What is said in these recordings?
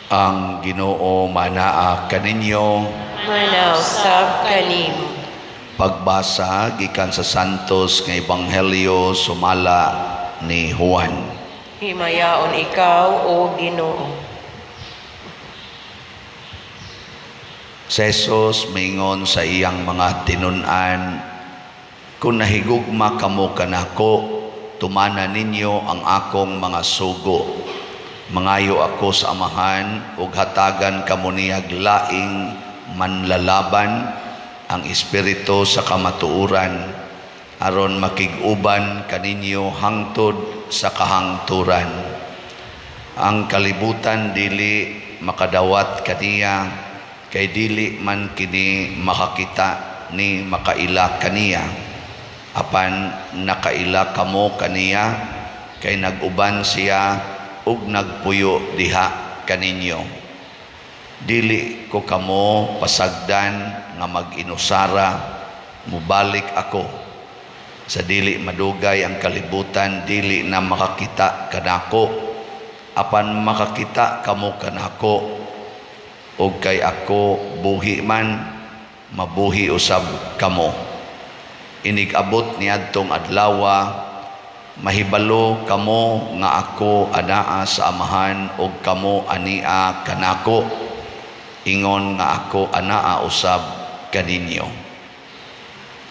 Ang Ginoo manaa kaninyo. Manausab kanimo. Pagbasa gikan sa Santos nga Ebanghelyo sumala ni Juan. Himayaon ikaw, O Ginoo. Si Jesus mingon sa iyang mga tinun-an, kung nahigugma kamo kanako, tumana ninyo ang akong mga sugo. Mangayo ako sa amahan, ug hatagan kamo niyag laing manlalaban ang espiritu sa kamatuuran, aron makig-uban kaninyo hangtod sa kahangturan. Ang kalibutan dili makadawat kaniya, kay dili man kini makakita ni makaila kaniya. Apan nakaila kamo kaniya, kay nag-uban siya ug nagpuyo diha kaninyo. Dili ko kamo pasagdan nga mag-inusara, mubalik ako. Sa dili madugay ang kalibutan, dili na makakita kanako. Apan makakita kamo kanako, ug kay ako buhi man, mabuhi usab kamo. Inig-abot niadtong adlawa, mahibalo kamo nga ako anaa sa amahan, ug kamo ania kanako. Ingon nga ako anaa usab kaninyo.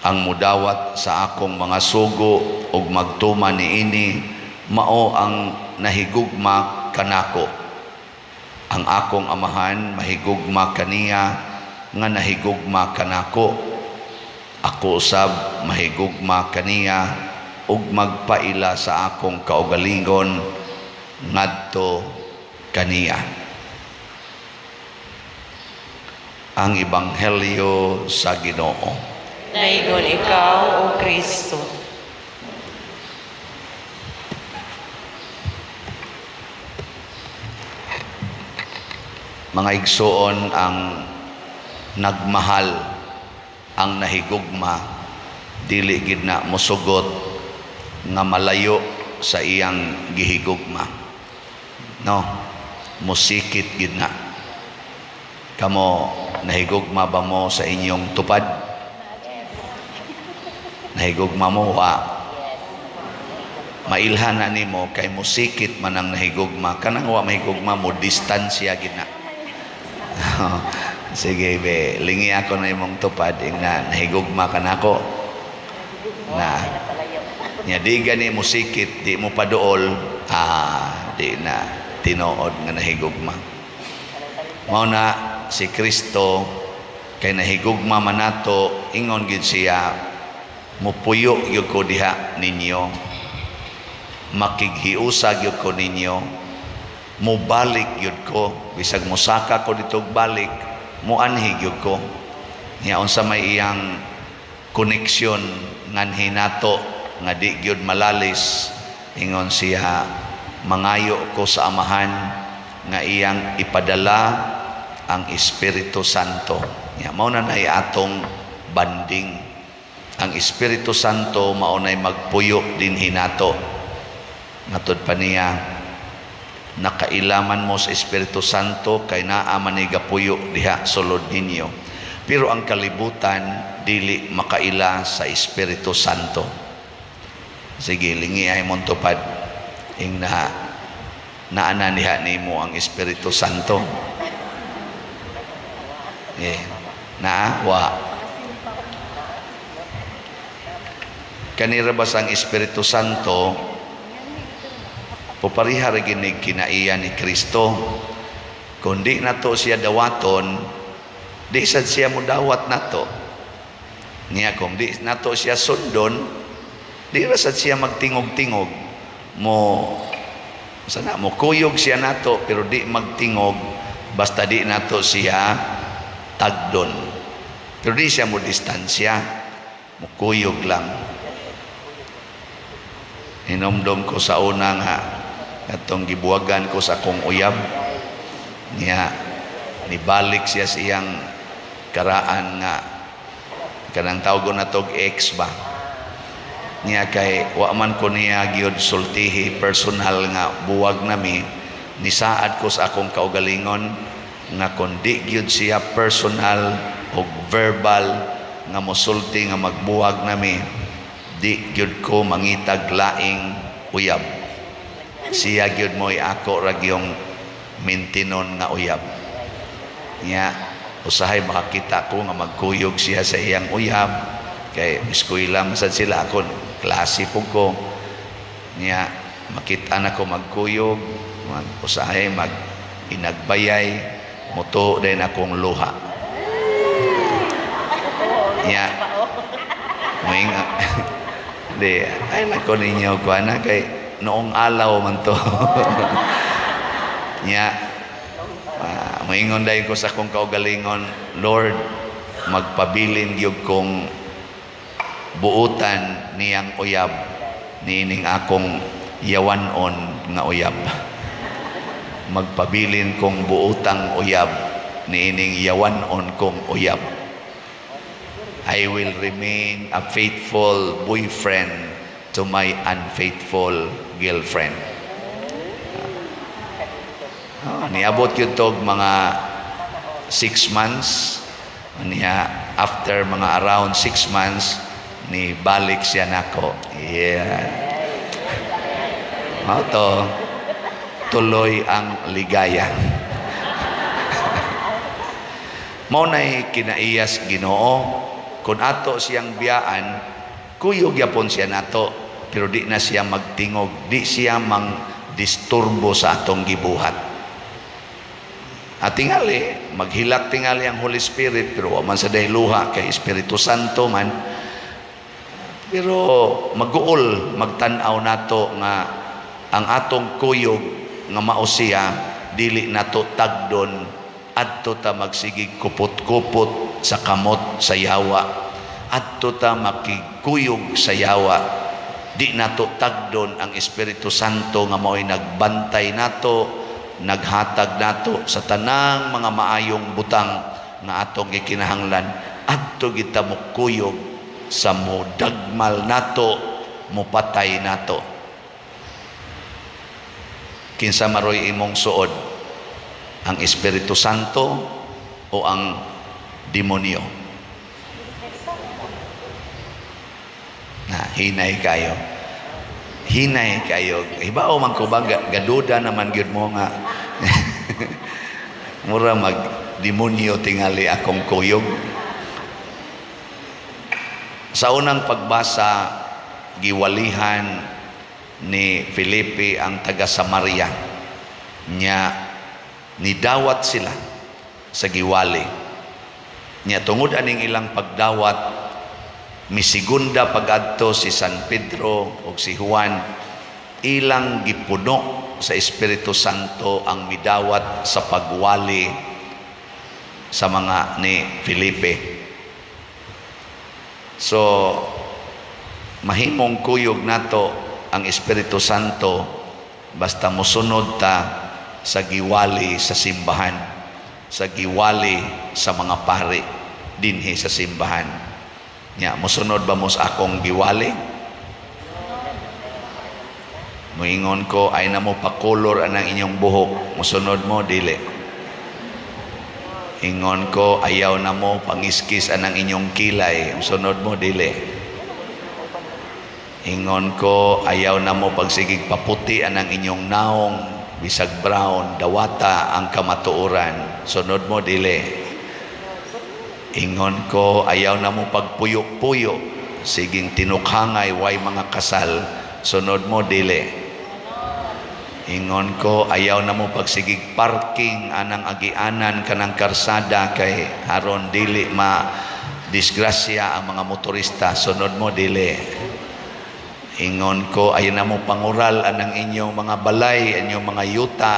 Ang mudawat sa akong mga sugo ug magtuman niini, mao ang nahigugma kanako. Ang akong amahan mahigugma kaniya nga nahigugma kanako. Ako usab mahigugma kaniya ug magpaila sa akong kaugalingon ngadto kaniya. Ang Ebanghelyo sa Ginoo. Naigon ikaw, O Kristo. Mga igsoon, ang nagmahal, ang nahigugma, dili gid na mosugot nga malayo sa iyang gihigugma. No, musikit gid na. Kamo nahigugma ba mo sa inyong tupad? Nahigugma mo wa? Mailhan na nimo kay musikit man ang nahigugma. Kanang wa mahigugma mo distansya gid na. Sige be, lingi ako na imong tupad na nahigugma ka nako. Na nya di gani musikit, di mo paduol, di na tinuod nga nahigugma. Mao na si Kristo kay nahigugma man nato, ingon gid siya, mupuyo gyud ko diha ninyo, makighiusag gyud ko ninyo, mubalik gyud ko, bisag mosaka ko dito balik, muanhi gyud ko. Nya unsa may iyang koneksyon nganhi nato nga di gyud malalis, ingon siya, mangayo ko sa amahan nga iyang ipadala ang Espiritu Santo. Ya, mao na nay atong banding. Ang Espiritu Santo mao nay magpuyo din hinato. Natod pa niya, nakailaman mo sa Espiritu Santo kay naa man ni gapuyo diha sulod ninyo. Pero ang kalibutan dili makaila sa Espiritu Santo. Sige, lingi ay mong tupad ing naana niha nimo ang Espiritu Santo. Wa kanira bas ang Espiritu Santo pupariha ra gini kinaiya ni Kristo. Kundi nato siya dawaton, di sad siya mo dawat nato. Niya kung di nato siya sundon, di ra sad siya magtingog-tingog. Sana mo kuyog siya nato, pero di magtingog basta di nato siya tagdon. Pero di siya mo distansya, mo kuyog lang. Hinomdom ko sa una nga atong gibuwagan ko sa akong uyab niya, nibalik siya sa iyang karaan nga kanang tawag na tog ex ba niya, kay wa man ko niya gyud sultihi personal nga buwag nami, nisaad ko sa akong kaugalingon nga kundi gyud siya personal o verbal nga mosulti nga magbuwag nami, di gyud ko mangitag laing uyab. Siya gyud mo'y ako ra gyung mintinon nga uyab. Nya usahay makakita ko nga magkuyog siya sa iyang uyab kay eskwela masad sila ako klase po ko. Nya makita na ko magkuyog, usahay mag inagbayay, muto din akong luha. Nya may di ay nako ninyo kuana kay noong alaw man to. Nya moingon dayon ko sa akong kaugalingon, Lord, magpabilin gyud kong buutan niyang uyab niining akong yawanon nga uyab. Magpabilin kong buutang uyab niining yawanon kong uyab. I will remain a faithful boyfriend to my unfaithful girlfriend. Niabot yun to mga 6 months. After mga around 6 months, ni balik siya nako. Yeah. To, tuloy ang ligaya. Mao nay kinaiyas Ginoo. Kung ato siyang biyaan, kuyog yapon siya nato, pero di na siya magtingog, di siya mang disturbo sa atong gibuhat. At tingali, maghilak tingali ang Holy Spirit, pero waman sa dahiluha kay Espiritu Santo man. Pero mag-uol, magtanaw nato nga ang atong kuyog nga mao siya, dili nato tagdon, adto ta magsigig kupot-kupot sa kamot sa yawa, adto ta makigkuyog sa yawa, di nato tagdon ang Espiritu Santo nga mao'y nagbantay nato, naghatag nato sa tanang mga maayong butang nga atong gikinahanglan, adto kita mukuyog sa modagmal nato, mupatay nato. Kinsa maroy imong suod, ang Espiritu Santo o ang demonyo? Hinay kayo. Hinay kayo. Iba o man ko ba, gaduda naman gyud mo nga. Mura mag demonyo tingali akong kuyog. Sa unang pagbasa, giwalihan ni Felipe ang taga Samaria. Nidawat sila sa giwali. Tungod aning ilang pagdawat, misigunda pagadto si San Pedro o si Juan, ilang gipuno sa Espiritu Santo ang midawat sa pagwali sa mga ni Felipe. So mahimong kuyog nato ang Espiritu Santo basta mosunod ta sa giwali sa simbahan, sa giwali sa mga pari dinhi sa simbahan. Mosunod ba mo sa akong giwali? Moingon ko ay na mo pakulor anang inyong buhok, mosunod mo dili. Ingon ko ayaw na mo pangiskis anang inyong kilay, mosunod mo dili. Ingon ko ayaw na mo pagsigig paputi anang inyong naong, bisag brown, dawata ang kamatuoran, sunod mo dili. Ingon ko ayaw na mo pagpuyo-puyo, siging tinukhangay way mga kasal, sunod mo dili. Ingon ko ayaw na mo pagsigig parking anang agianan kanang karsada kay haron dili ma disgrasya ang mga motorista, sunod mo dili. Ingon ko ayaw na mo pangural anang inyong mga balay, inyong mga yuta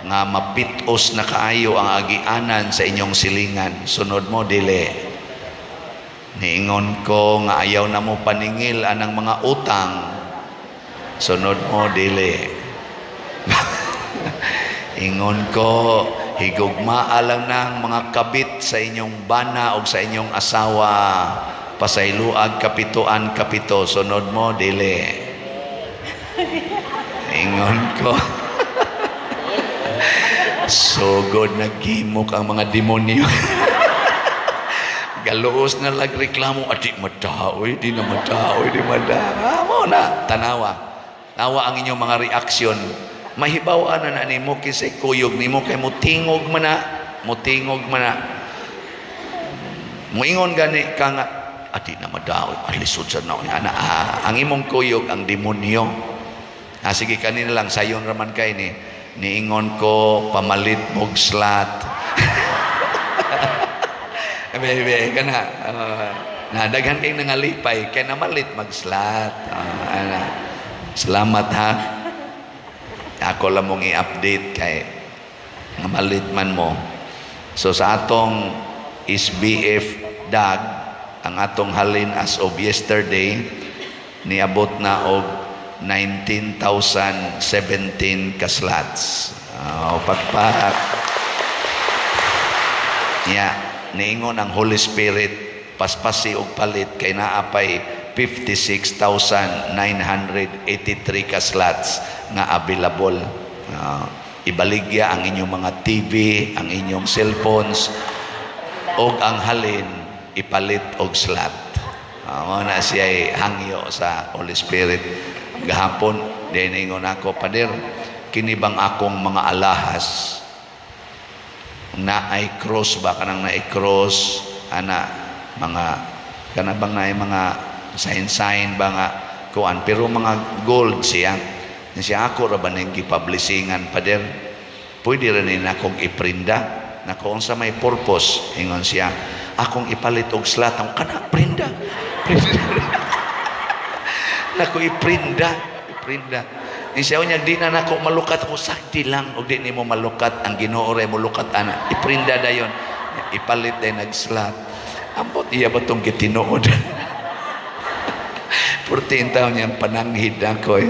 nga mapitos na kaayo ang agianan sa inyong silingan, sunod mo dili. Niingon ko nga ayaw na mo paningil anang mga utang, sunod mo dili. Ingon ko higugmaa lang ng mga kabit sa inyong bana o sa inyong asawa, pasayloag kapituan kapito, sunod mo dili. Ingon ko So good nagimok ang mga demonyo. Galuos na lagreklamo, di madaoy, di na madaoy, di madaoy. Mo na, tanawa. Nawa ang inyong mga reaksyon. Mahibawan na nimo kisay kuyog nimo kay mutingog man na, mutingog man na. Muingon gani ka nga, di na madaoy, alisod sa na. Ang imong kuyog, ang demonyo. Sige kanina lang, sayon raman kay ni. Niingon ko, pamalit mog slat. Bebe, kana nadaghan kay nangalipay kay namalit magslat. Salamat ha. Ako lang mong i-update kay namalit man mo. So sa atong SBF dag, ang atong halin as of yesterday niabot na og 19,017 ka-slots. Pagpak. Yeah. Niingon ang Holy Spirit paspasi og palit kay naapay 56,983 ka slots nga available. Ibaligya ang inyong mga TV, ang inyong cellphones og ang halin ipalit og slot. Na siya hangyo sa Holy Spirit. Gahapon din ingon ako, Pader, kini bang akong mga alahas na ay cross ba kanang na cross ana mga kana bang na mga sign ba nga kuan pero mga gold siya ako ra ba ning gipublishingan, Pader, pwede rin na akong iprinda na kung sa may purpose. Ingon siya, akong ipalit og slot ang kana prinda nako iprinda ni siya unya di na nako malukat ko sakti lang og di nimo malukat ang Ginoo ray mulukat ana iprinda dayon ipalit day nag-slot ambot iya ba tong gitinuod 14 taon yang pananghid ako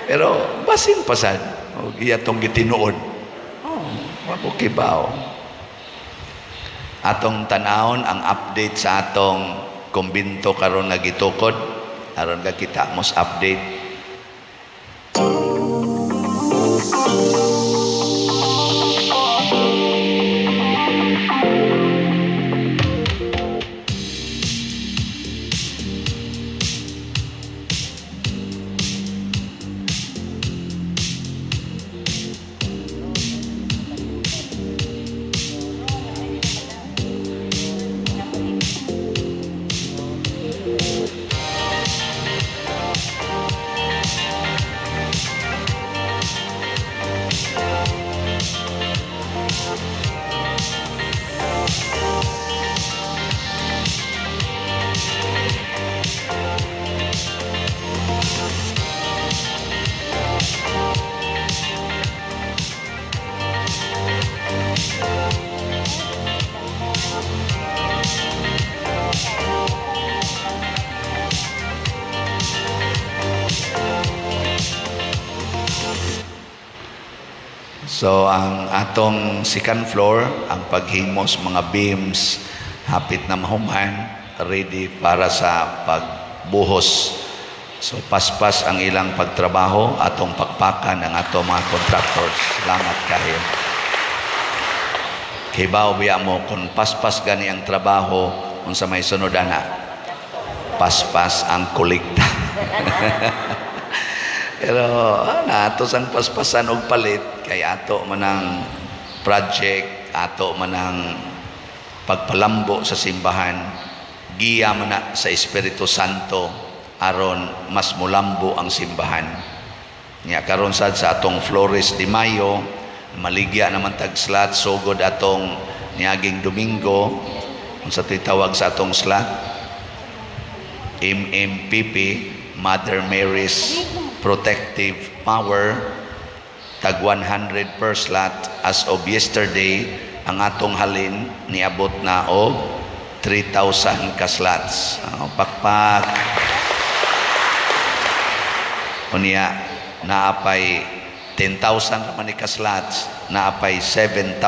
pero basin pasad og iya tong gitinuod mabukibaw atong tanawon ang update sa atong kumbinto karon nga gitukod aron ka kita mos update. So ang atong second floor, ang paghimos mga beams hapit na mahuman, ready para sa pagbuhos. So paspas ang ilang pagtrabaho, atong pakpakan ang atong mga contractors. Salamat kayo. Kibaw biya mo kung paspas gani ang trabaho unsa may sunod ana. Paspas ang kolekta. Pero nato sang paspasan og palit kay ato manang project, ato manang pagpalambo sa simbahan, giya man na sa Espiritu Santo aron mas mulambo ang simbahan. Nya karon sad sa atong Flores de Mayo, maligya naman tag slot sugod atong niaging Domingo, unsa tawag sa atong slot? MMPP, Mother Mary's Protective Power, tag 100 per slot. As of yesterday, ang atong halin niabot na og 3,000 ka slots. Pakpak. Unya naapay 10,000 naman ka slots, naapay 7,000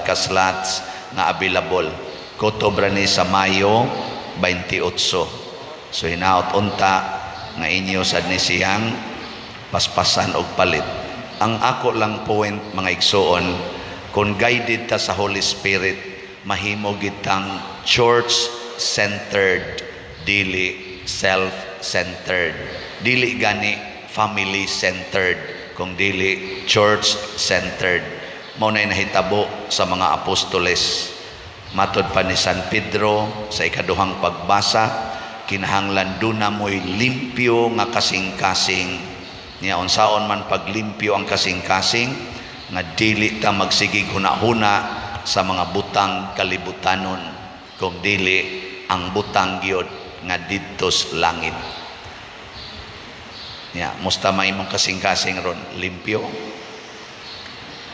ka slots na available. Kutobra ni sa Mayo 28. So hinaot unta nga inyo sad ni siyang paspasan og palit. Ang ako lang point mga igsoon, kung guided ta sa Holy Spirit, mahimo gitang church-centered, dili self-centered. Dili gani family-centered, kung dili church-centered. Mao na nahitabo sa mga apostoles. Matod pa ni San Pedro sa ikaduhang pagbasa, kinahanglan doon na mo'y limpyo nga kasing-kasing. Niya unsaon man paglimpyo ang kasing-kasing, nga dili ta magsigig huna-huna sa mga butang kalibutanon, kung dili ang butang gyud nga didto sa langit. Ya, musta may mong kasing-kasing ron limpyo.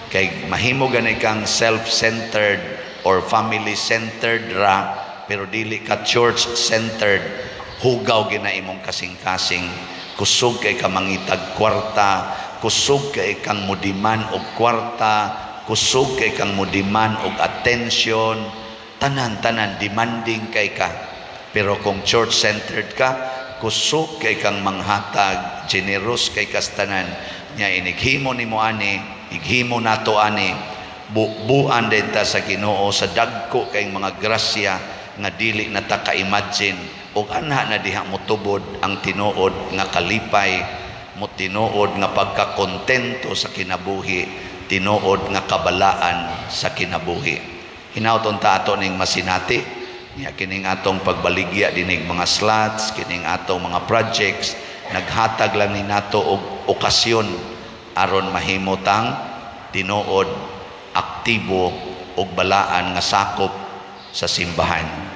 Kay mahimo ganay kang self-centered or family-centered ra, pero dili ka church-centered, hugaw gina imong kasing-kasing. Kusog kay ka mangitag kwarta, kusog kay kang mudiman og kwarta, kusog kay kang mudiman og attention, tanan-tanan demanding kay ka. Pero kung church-centered ka, kusog kay kang manghatag, generous kay kastanan, nya inighimo nimo ani, ighimo nato ani, buan din ta sa Ginoo sa dagko kay mga grasya nga dili na ta ka-imagine, ug anha na diha motubod ang tinuod nga kalipay, mo tinuod nga pagkakontento sa kinabuhi, tinuod nga kabalaan sa kinabuhi. Hinauton ta ato ning masinati, ya kining atong pagbaligya dinig mga slots, kining atong mga projects, naghatag lang ni nato og okasyon aron mahimutang tinuod aktibo og balaan nga sakop sa simbahan.